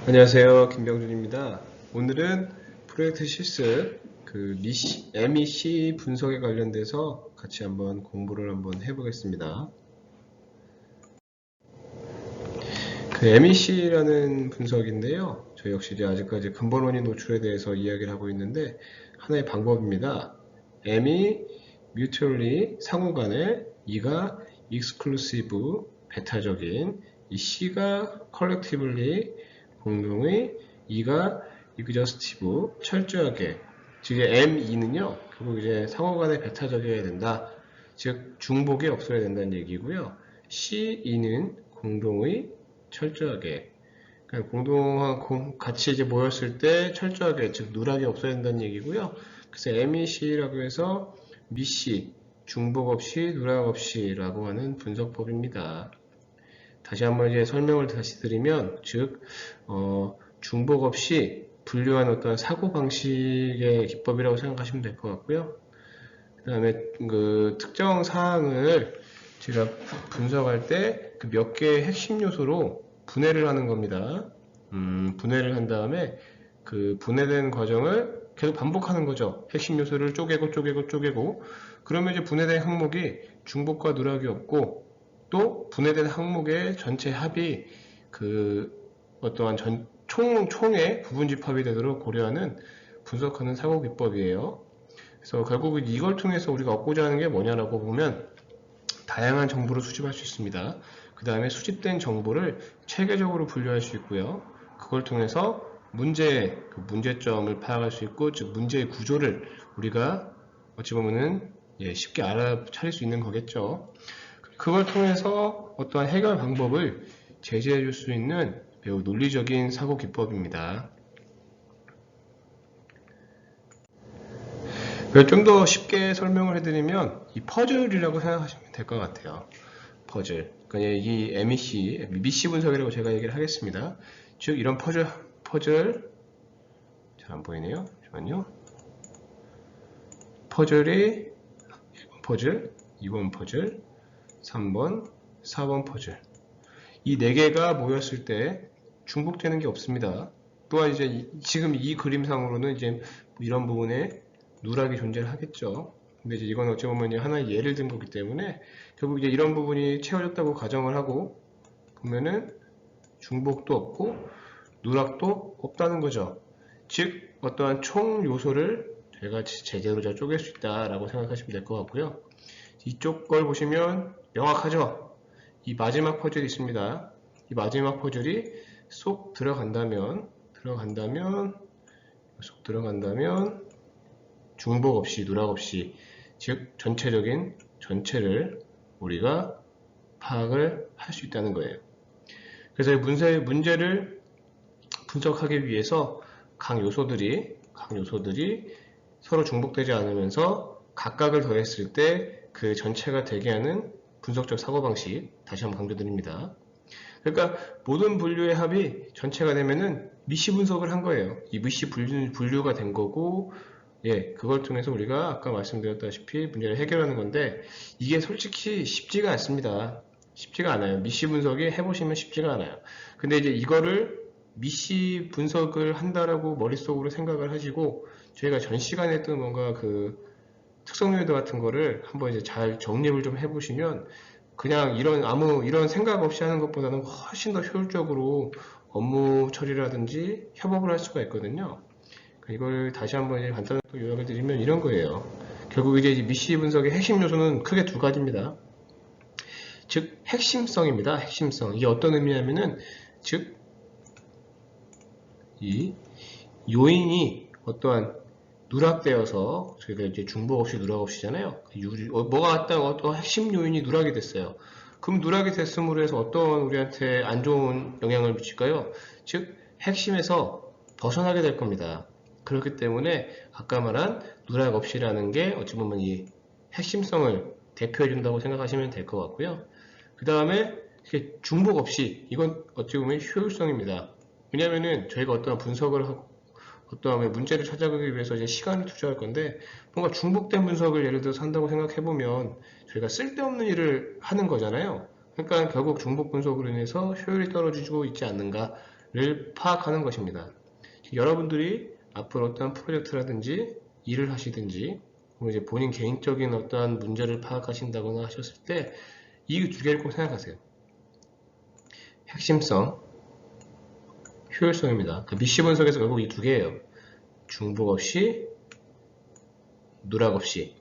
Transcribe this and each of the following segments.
안녕하세요. 김병준입니다. 오늘은 프로젝트 시스 MEC 분석에 관련돼서 같이 한번 공부를 한번 해보겠습니다. MEC라는 분석인데요. 저희 역시 이제 아직까지 근본원인 노출에 대해서 이야기를 하고 있는데 하나의 방법입니다. M이 mutually 상호간에, E가 exclusive 배타적인, 이 C가 collectively 공동의, E가 exhaustive 철저하게. 즉 ME는요 결국 이제 상호간에 배타적이어야 된다. 즉 중복이 없어야 된다는 얘기고요. CE는 공동의 철저하게. 그러니까 같이 이제 모였을 때 철저하게, 즉 누락이 없어야 된다는 얘기고요. 그래서 MEC라고 해서 미시, 중복 없이, 누락 없이라고 하는 분석법입니다. 다시 한번 이제 설명을 다시 드리면, 즉 중복 없이 분류한 어떤 사고 방식의 기법이라고 생각하시면 될 것 같고요. 그 다음에 그 특정 사항을 제가 분석할 때 그 몇 개의 핵심 요소로 분해를 하는 겁니다. 분해를 한 다음에 그 분해된 과정을 계속 반복하는 거죠. 핵심 요소를 쪼개고 그러면 이제 분해된 항목이 중복과 누락이 없고, 또 분해된 항목의 전체 합이 그 어떠한 총의 부분 집합이 되도록 고려하는 분석하는 사고 기법이에요. 그래서 결국은 이걸 통해서 우리가 얻고자 하는 게 뭐냐라고 보면, 다양한 정보를 수집할 수 있습니다. 그 다음에 수집된 정보를 체계적으로 분류할 수 있고요. 그걸 통해서 문제점을 파악할 수 있고, 즉 문제의 구조를 우리가 어찌 보면은 쉽게 알아차릴 수 있는 거겠죠. 그걸 통해서 어떠한 해결 방법을 제시해 줄 수 있는 매우 논리적인 사고 기법입니다. 좀 더 쉽게 설명을 해드리면 이 퍼즐이라고 생각하시면 될 것 같아요. 퍼즐. 그러니까 이 MEC, 미시 분석이라고 제가 얘기를 하겠습니다. 즉 이런 퍼즐 잘 안 보이네요. 잠깐만요. 퍼즐이 1번 퍼즐, 2번 퍼즐, 3번, 4번 퍼즐. 이 4개가 모였을 때 중복되는 게 없습니다. 또한 이제 지금 이 그림상으로는 이제 이런 부분에 누락이 존재를 하겠죠. 근데 이제 이건 어찌 보면 하나의 예를 든 거기 때문에 결국 이제 이런 부분이 채워졌다고 가정을 하고 보면은 중복도 없고 누락도 없다는 거죠. 즉 어떠한 총 요소를 저희가 제대로 잘 쪼갤 수 있다라고 생각하시면 될 것 같고요. 이쪽 걸 보시면 명확하죠. 이 마지막 퍼즐이 있습니다. 이 마지막 퍼즐이 쏙 들어간다면 중복 없이, 누락 없이, 즉 전체를 우리가 파악을 할 수 있다는 거예요. 그래서 이 문제를 분석하기 위해서 각 요소들이 서로 중복되지 않으면서 각각을 더했을 때 그 전체가 되게 하는 분석적 사고방식, 다시 한번 강조드립니다. 그러니까 모든 분류의 합이 전체가 되면은 미시 분석을 한 거예요. 이 미시 분류가 된 거고, 그걸 통해서 우리가 아까 말씀드렸다시피 문제를 해결하는 건데, 이게 솔직히 쉽지가 않습니다. 쉽지가 않아요. 미시 분석이 해보시면 쉽지가 않아요. 근데 이제 이거를 미시 분석을 한다라고 머릿속으로 생각을 하시고, 저희가 전 시간에 했던 뭔가 그 특성 요인도 같은 거를 한번 이제 잘 정립을 좀 해보시면, 그냥 이런 생각 없이 하는 것보다는 훨씬 더 효율적으로 업무 처리라든지 협업을 할 수가 있거든요. 이걸 다시 한번 이제 간단하게 요약을 드리면 이런 거예요. 결국 이제 미시 분석의 핵심 요소는 크게 두 가지입니다. 즉 핵심성입니다. 핵심성. 이게 어떤 의미냐면은, 즉 이 요인이 어떠한 누락되어서, 저희가 이제 중복 없이 누락 없이잖아요. 뭐가 왔다 어떤 핵심 요인이 누락이 됐어요. 그럼 누락이 됐음으로 해서 어떤 우리한테 안 좋은 영향을 미칠까요? 즉 핵심에서 벗어나게 될 겁니다. 그렇기 때문에 아까 말한 누락 없이라는 게 어찌 보면 이 핵심성을 대표해 준다고 생각하시면 될 것 같고요. 그 다음에 중복 없이, 이건 어찌 보면 효율성입니다. 왜냐면은 저희가 어떤 분석을 하고 어떠한 문제를 찾아가기 위해서 이제 시간을 투자할 건데, 뭔가 중복된 분석을 예를 들어서 한다고 생각해보면 저희가 쓸데없는 일을 하는 거잖아요. 그러니까 결국 중복 분석으로 인해서 효율이 떨어지고 있지 않는가, 파악하는 것입니다. 여러분들이 앞으로 어떠한 프로젝트라든지 일을 하시든지 이제 본인 개인적인 어떠한 문제를 파악하신다거나 하셨을 때 이 두 개를 꼭 생각하세요. 핵심성, 효율성입니다. 그 미시 분석에서 결국 이 두 개예요. 중복 없이, 누락 없이.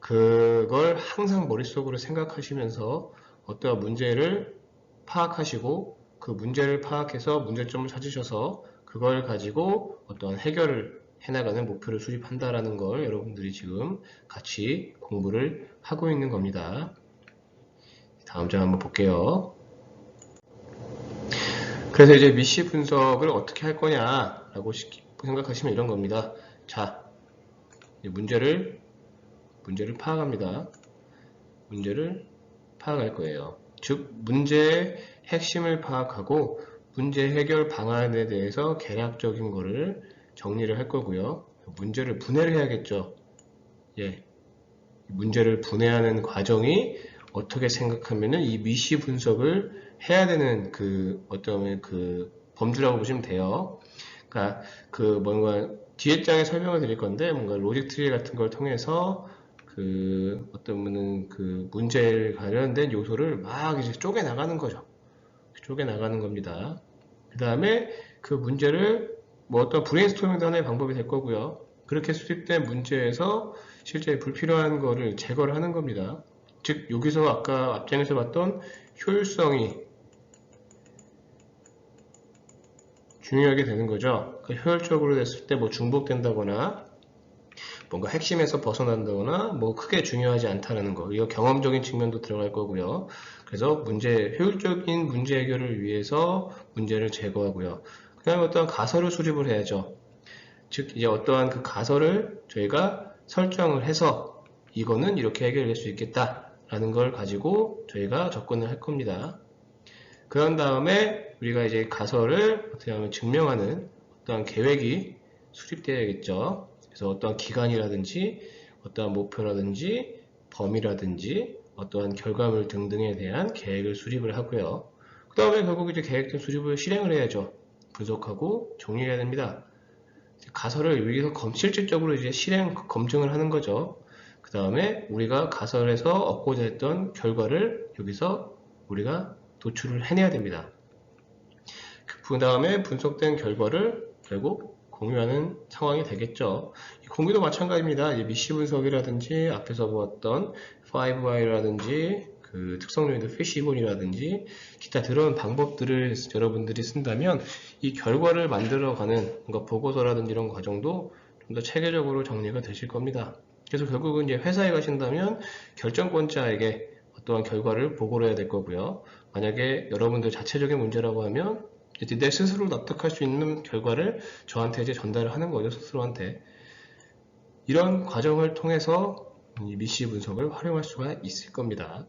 그걸 항상 머릿속으로 생각하시면서 어떠한 문제를 파악하시고 그 문제를 파악해서 문제점을 찾으셔서 그걸 가지고 어떠한 해결을 해나가는 목표를 수립한다라는 걸 여러분들이 지금 같이 공부를 하고 있는 겁니다. 다음 장 한번 볼게요. 그래서 이제 미시 분석을 어떻게 할 거냐라고 생각하시면 이런 겁니다. 자, 문제를 파악합니다. 문제를 파악할 거예요. 즉, 문제의 핵심을 파악하고 문제 해결 방안에 대해서 개략적인 거를 정리를 할 거고요. 문제를 분해를 해야겠죠. 예. 문제를 분해하는 과정이 어떻게 생각하면은 이 미시 분석을 해야 되는 어떤 범주라고 보시면 돼요. 그러니까 뭔가 뒤에 장에 설명을 드릴 건데 뭔가 로직 트리 같은 걸 통해서 어떤 문제에 관련된 요소를 막 이제 쪼개 나가는 거죠. 쪼개 나가는 겁니다. 그 다음에 그 문제를 어떤 브레인스토밍도 하나의 방법이 될 거고요. 그렇게 수립된 문제에서 실제 불필요한 거를 제거를 하는 겁니다. 즉 여기서 아까 앞장에서 봤던 효율성이 중요하게 되는 거죠. 효율적으로 됐을 때 중복된다거나 뭔가 핵심에서 벗어난다거나 크게 중요하지 않다는 거. 이거 경험적인 측면도 들어갈 거고요. 그래서 효율적인 문제 해결을 위해서 문제를 제거하고요. 그 다음에 어떠한 가설을 수립을 해야죠. 즉 이제 어떠한 그 가설을 저희가 설정을 해서 이거는 이렇게 해결될 수 있겠다라는 걸 가지고 저희가 접근을 할 겁니다. 그런 다음에 우리가 이제 가설을 어떻게 하면 증명하는 어떠한 계획이 수립되어야겠죠. 그래서 어떠한 기간이라든지 어떠한 목표라든지 범위라든지 어떠한 결과물 등등에 대한 계획을 수립을 하고요. 그 다음에 결국 이제 계획된 수립을 실행을 해야죠. 분석하고 정리해야 됩니다. 가설을 여기서 실질적으로 이제 실행 검증을 하는 거죠. 그 다음에 우리가 가설에서 얻고자 했던 결과를 여기서 우리가 도출을 해내야 됩니다. 그 다음에 분석된 결과를 결국 공유하는 상황이 되겠죠. 공유도 마찬가지입니다. 미시 분석이라든지 앞에서 보았던 5Y라든지 특성 요인도 피시본이라든지 기타 들어온 방법들을 여러분들이 쓴다면 이 결과를 만들어가는 보고서라든지 이런 과정도 좀 더 체계적으로 정리가 되실 겁니다. 그래서 결국은 이제 회사에 가신다면 결정권자에게 어떠한 결과를 보고를 해야 될 거고요. 만약에 여러분들 자체적인 문제라고 하면 이제 내 스스로 납득할 수 있는 결과를 저한테 이제 전달을 하는 거죠. 스스로한테. 이런 과정을 통해서 이 미시 분석을 활용할 수가 있을 겁니다.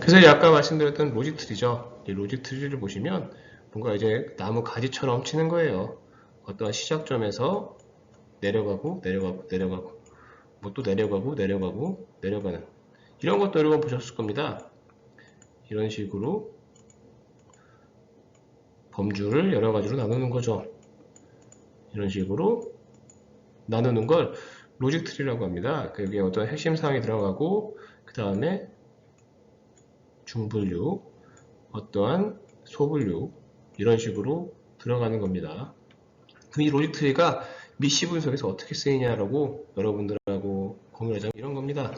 그래서 아까 말씀드렸던 로직 트리죠. 이 로직 트리를 보시면 뭔가 이제 나무 가지처럼 치는 거예요. 어떠한 시작점에서 내려가고 또 내려가는 이런 것도 여러분 보셨을 겁니다. 이런 식으로 범주를 여러 가지로 나누는 거죠. 이런 식으로 나누는 걸 로직 트리라고 합니다. 여기에 어떤 핵심 사항이 들어가고 그 다음에 중분류, 어떠한 소분류 이런 식으로 들어가는 겁니다. 이 로직 트리가 미시 분석에서 어떻게 쓰이냐라고 여러분들하고 공유하자면 이런 겁니다.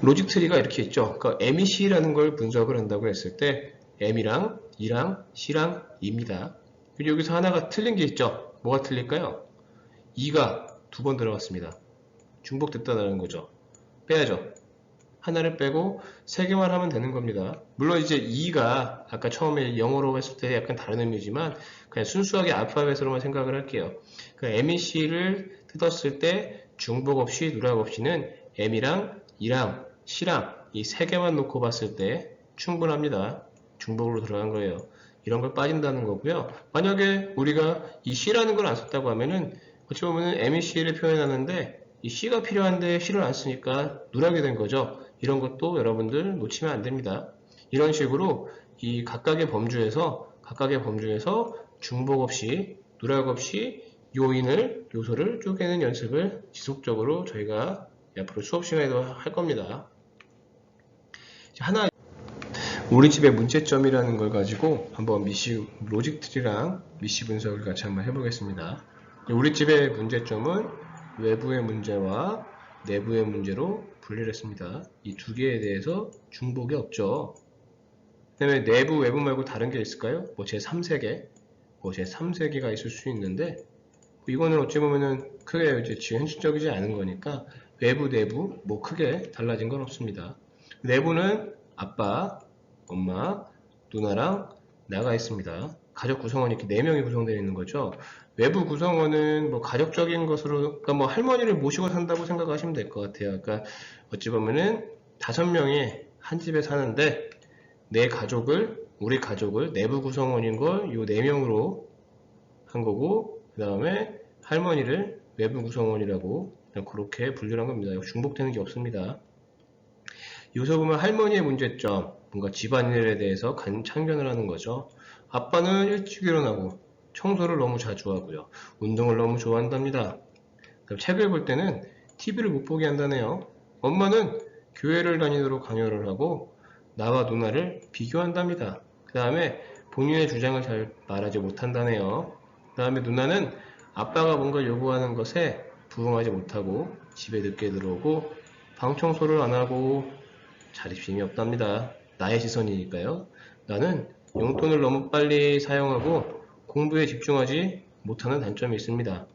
로직 트리가 이렇게 있죠. 그러니까 M이 C라는 걸 분석을 한다고 했을 때 M이랑 E랑 C랑 E입니다. 여기서 하나가 틀린 게 있죠. 뭐가 틀릴까요? 2가 두 번 들어갔습니다. 중복됐다는 거죠. 빼야죠. 하나를 빼고 세 개만 하면 되는 겁니다. 물론 이제 2가 아까 처음에 영어로 했을 때 약간 다른 의미지만 그냥 순수하게 알파벳으로만 생각을 할게요. 그 M이 C를 뜯었을 때 중복 없이 누락 없이는 M이랑 E랑 C랑 이 세 개만 놓고 봤을 때 충분합니다. 중복으로 들어간 거예요. 이런 걸 빠진다는 거고요. 만약에 우리가 이 C라는 걸 안 썼다고 하면은 어찌 보면은 M이 C를 표현하는데 이 C가 필요한데 C를 안 쓰니까 누락이 된 거죠. 이런 것도 여러분들 놓치면 안 됩니다. 이런 식으로 이 각각의 범주에서 각각의 범 중에서 중복 없이, 누락 없이 요소를 쪼개는 연습을 지속적으로 저희가 앞으로 수업 시간에도 할 겁니다. 하나, 우리 집의 문제점이라는 걸 가지고 한번 로직 트리랑 미시 분석을 같이 한번 해보겠습니다. 우리 집의 문제점은 외부의 문제와 내부의 문제로 분리를 했습니다. 이 두 개에 대해서 중복이 없죠. 그 다음에 내부, 외부 말고 다른 게 있을까요? 뭐 제3세계, 제3세계가 있을 수 있는데, 이거는 어찌 보면은 크게 이제 현실적이지 않은 거니까 외부, 내부 뭐 크게 달라진 건 없습니다. 내부는 아빠, 엄마, 누나랑 나가 있습니다. 가족 구성원이 이렇게 4명이 구성되어 있는 거죠. 외부 구성원은 뭐 가족적인 것으로, 그러니까 뭐 할머니를 모시고 산다고 생각하시면 될 것 같아요. 그러니까 어찌 보면은 5명이 한 집에 사는데 우리 가족을 내부 구성원인 걸 요 4명으로 한 거고, 그 다음에 할머니를 외부 구성원이라고 그렇게 분류를 한 겁니다. 중복되는 게 없습니다. 여기서 보면 할머니의 문제점, 뭔가 집안일에 대해서 참견을 하는 거죠. 아빠는 일찍 일어나고 청소를 너무 자주 하고요. 운동을 너무 좋아한답니다. 책을 볼 때는 TV를 못 보게 한다네요. 엄마는 교회를 다니도록 강요를 하고 나와 누나를 비교한답니다. 그 다음에 본인의 주장을 잘 말하지 못한다네요. 그 다음에 누나는 아빠가 뭔가 요구하는 것에 부응하지 못하고 집에 늦게 들어오고 방 청소를 안 하고 자립심이 없답니다. 나의 시선이니까요. 나는 용돈을 너무 빨리 사용하고 공부에 집중하지 못하는 단점이 있습니다.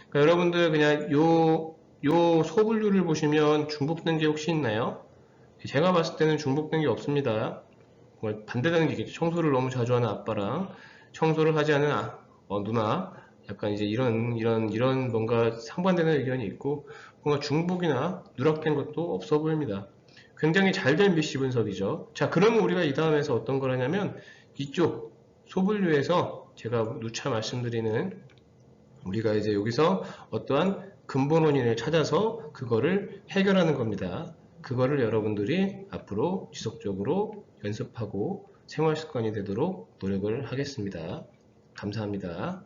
그러니까 여러분들 그냥 요 소분류를 보시면 중복된 게 혹시 있나요? 제가 봤을 때는 중복된 게 없습니다. 반대되는 게 있겠죠. 청소를 너무 자주 하는 아빠랑 청소를 하지 않은 누나, 약간 이제 이런 뭔가 상반되는 의견이 있고, 뭔가 중복이나 누락된 것도 없어 보입니다. 굉장히 잘된 미시 분석이죠. 자, 그러면 우리가 이 다음에서 어떤 걸 하냐면, 이쪽 소분류에서 제가 누차 말씀드리는, 우리가 이제 여기서 어떠한 근본 원인을 찾아서 그거를 해결하는 겁니다. 그거를 여러분들이 앞으로 지속적으로 연습하고 생활 습관이 되도록 노력을 하겠습니다. 감사합니다.